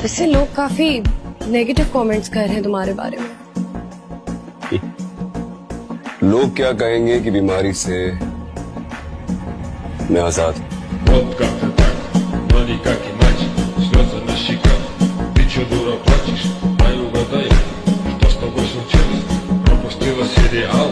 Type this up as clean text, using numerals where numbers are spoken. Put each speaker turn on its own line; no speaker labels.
वैसे लोग काफी नेगेटिव कमेंट्स कर रहे हैं तुम्हारे बारे में।
लोग क्या कहेंगे कि बीमारी से मैं आजाद।
Вот как-то так, но никак иначе. Слезы на щеках, ты чё, дура, плачешь? Дай угадай, что с тобой случилось? Пропустила сериал,